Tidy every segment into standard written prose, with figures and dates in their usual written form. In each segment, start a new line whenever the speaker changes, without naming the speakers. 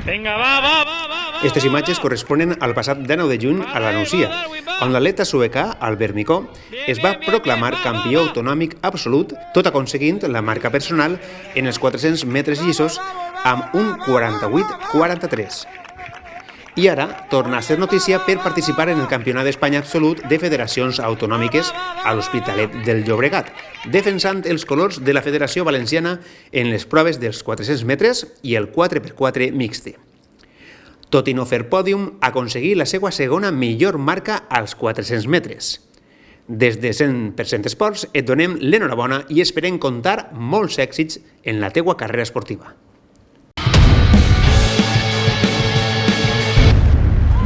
Vinga, va.
Aquestes imatges corresponen al passat 19 de juny a la Nucia, on l'atleta sueca, Albert Mikko, es va proclamar campió autonòmic absolut, tot aconseguint la marca personal en els 400 metres llisos amb un 48-43. I ara torna a ser notícia per participar en el Campionat d'Espanya absolut de federacions autonòmiques a l'Hospitalet del Llobregat, defensant els colors de la Federació Valenciana en les proves dels 400 metres i el 4x4 mixte. Tot i no fer pòdium, aconseguí la seva segona millor marca als 400 metres. Des de 100% Esports et donem l'enhorabona i esperem comptar molts èxits en la teua carrera esportiva.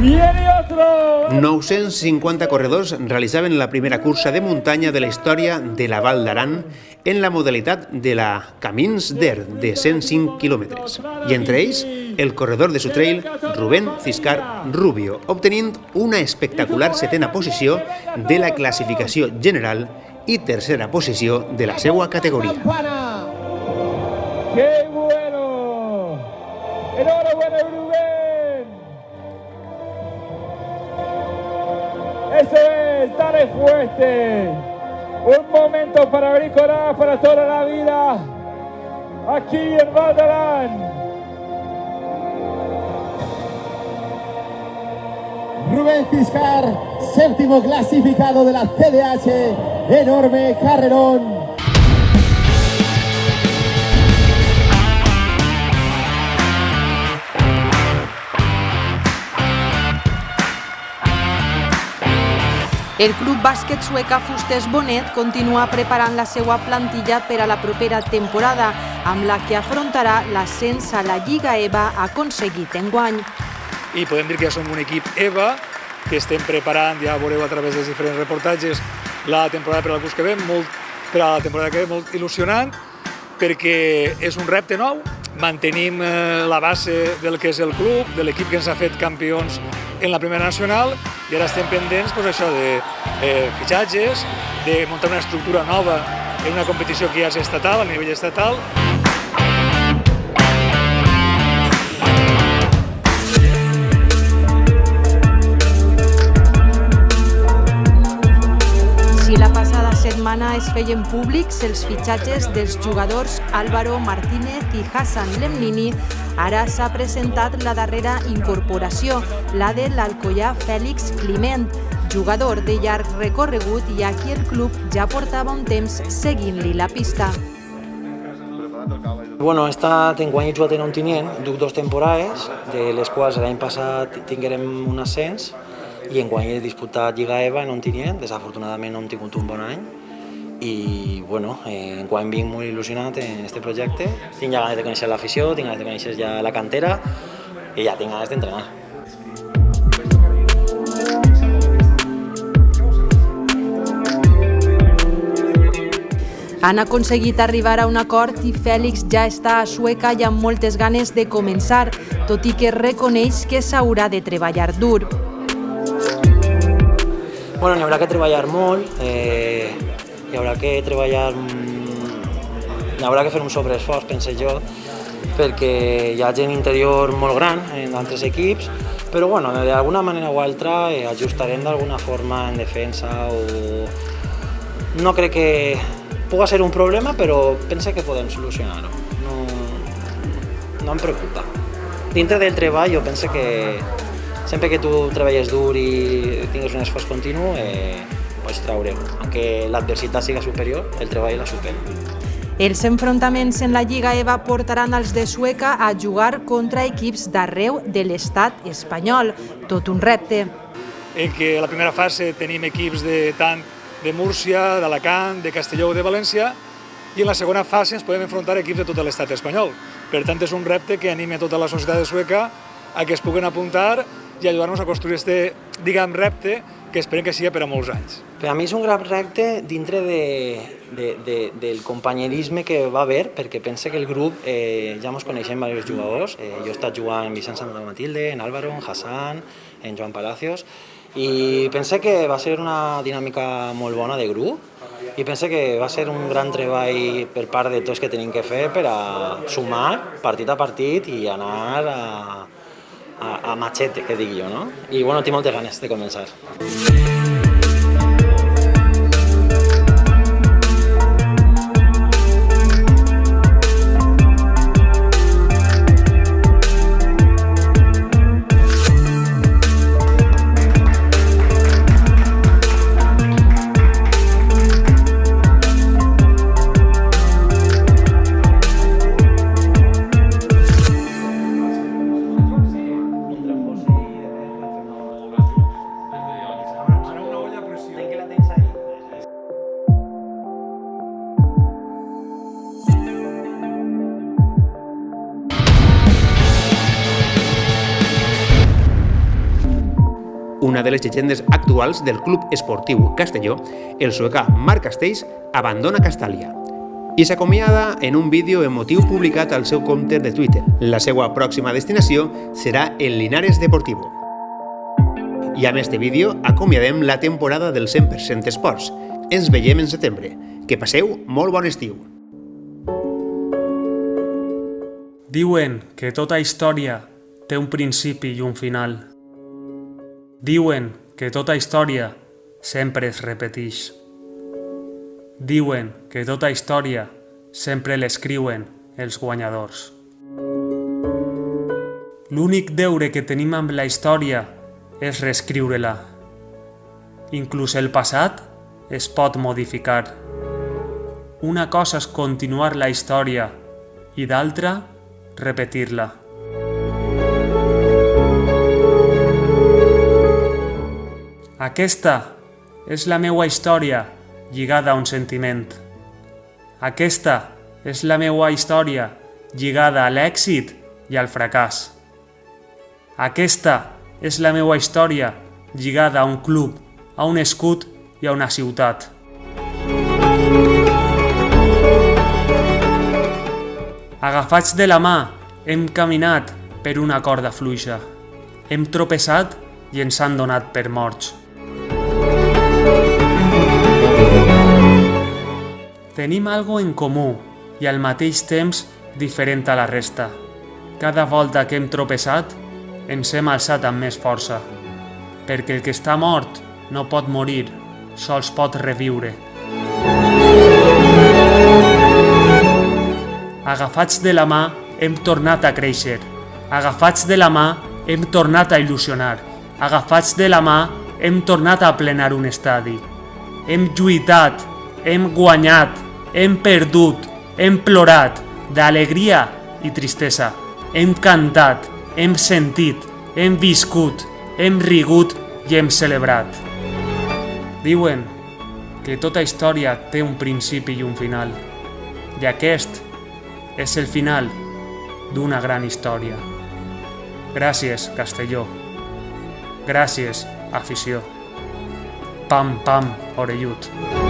950 corredors realitzaven la primera cursa de muntanya de la història de la Val d'Aran en la modalitat de la Camins d'Er de 105 quilòmetres. I entre ells, el corredor de Sutrail, Rubén Ciscar Rubio, obtenint una espectacular setena posició de la classificació general i tercera posició de la seva categoria.
¡Qué bueno! ¡Enhorabuena, Rubén! ¡Eso es! ¡Dale fuerte! Un momento para bricolar para toda la vida aquí en Val d'Aran.
Rubén Ciscar, séptimo clasificado de la CDH, enorme carrerón.
El Club Bàsquet Sueca Fusters Bonet continua preparant la seva plantilla per a la propera temporada, amb la que afrontarà l'ascens a la Lliga EVA aconseguit enguany.
I podem dir que ja som un equip EVA, que estem preparant, ja veureu a través dels diferents reportatges, la temporada per al curs que ve, molt il·lusionant, perquè és un repte nou, mantenim la base del que és el club, de l'equip que ens ha fet campions en la primera nacional, i ara estem pendents de fitxatges, de muntar una estructura nova en una competició que ja és estatal, a nivell estatal.
Si la passada setmana es feien públics els fitxatges dels jugadors Álvaro Martínez i Hassan Lemnini, ara s'ha presentat la darrera incorporació, la de l'alcoià Fèlix Climent, jugador de llarg recorregut i a qui el club ja portava un temps seguint-li la pista.
Bueno, he estat enguany jugat en Ontinyent, duc 2 temporades, de les quals l'any passat tinguérem un ascens i enguany he disputat Lliga EVA en Ontinyent, desafortunadament no hem tingut un bon any i bueno, enguany vinc molt il·lusionat en aquest projecte. Tinc ja ganes de conèixer l'afició, tinc ganes de conèixer ja la cantera i ja tinc ganes d'entrenar.
Han aconseguit arribar a un acord i Fèlix ja està a Sueca i amb moltes ganes de començar, tot i que reconeix que s'haurà de treballar dur.
Bueno, n'hi haurà que treballar molt, n'hi haurà que fer un sobreesforç, penso jo, perquè hi ha gent interior molt gran en altres equips, però bueno, d'alguna manera o altra ajustarem d'alguna forma en defensa o... No crec que pugui ser un problema, però penso que podem solucionar-ho. No em preocupa. Dintre del treball jo penso que sempre que tu treballes dur i tinguis un esforç continu, pots treure-ho. Aunque l'adversitat siga superior, el treball la supera.
Els enfrontaments en la Lliga EVA portaran els de Sueca a jugar contra equips d'arreu de l'estat espanyol. Tot un repte.
En què a la primera fase tenim equips tant de Múrcia, d'Alacant, de Castelló o de València, i en la segona fase ens podem enfrontar equips de tot l'estat espanyol. Per tant, és un repte que anima tota la societat sueca a que es puguen apuntar i ajudar-nos a construir aquest, repte que esperem que sigui per a molts anys.
Per a mi és un gran repte dintre del companyerisme que va haver, perquè penso que el grup ja ens coneixem diversos jugadors. Jo he estat jugant en Vicent Santa Matilde, en Álvaro, en Hassan, en Joan Palacios, i penso que va ser una dinàmica molt bona de grup i penso que va ser un gran treball per part de tots que tenim que fer per a sumar partit a partit i anar a a machete, que dic jo, no? I bueno, tinc moltes ganes de començar.
Una de les llegendes actuals del Club Esportiu Castelló, el suecà Marc Castells, abandona Castàlia i s'acomiada en un vídeo emotiu publicat al seu compte de Twitter. La seva pròxima destinació serà el Linares Deportivo. I amb este vídeo acomiadem la temporada del 100% Esports. Ens veiem en setembre. Que passeu molt bon estiu.
Diuen que tota història té un principi i un final. Diuen que tota història sempre es repeteix. Diuen que tota història sempre l'escriuen els guanyadors. L'únic deure que tenim amb la història és reescriure-la. Inclús el passat es pot modificar. Una cosa és continuar la història i d'altra, repetir-la. Aquesta és la meua història lligada a un sentiment. Aquesta és la meua història lligada a l'èxit i al fracàs. Aquesta és la meua història lligada a un club, a un escut i a una ciutat. Agafats de la mà, hem caminat per una corda fluixa. Hem tropeçat i ens han donat per morts. Tenim algo en comú i al mateix temps diferent a la resta. Cada volta que hem tropeçat, ens hem alçat amb més força. Perquè el que està mort no pot morir, sols pot reviure. Agafats de la mà, hem tornat a créixer. Agafats de la mà, hem tornat a il·lusionar. Agafats de la mà, hem tornat a plenar un estadi. Hem lluitat, hem guanyat, hem perdut, hem plorat, d'alegria i tristesa. Hem cantat, hem sentit, hem viscut, hem rigut i hem celebrat. Diuen que tota història té un principi i un final. I aquest és el final d'una gran història. Gràcies, Castelló. Gràcies, afició. Pam, pam, orellut.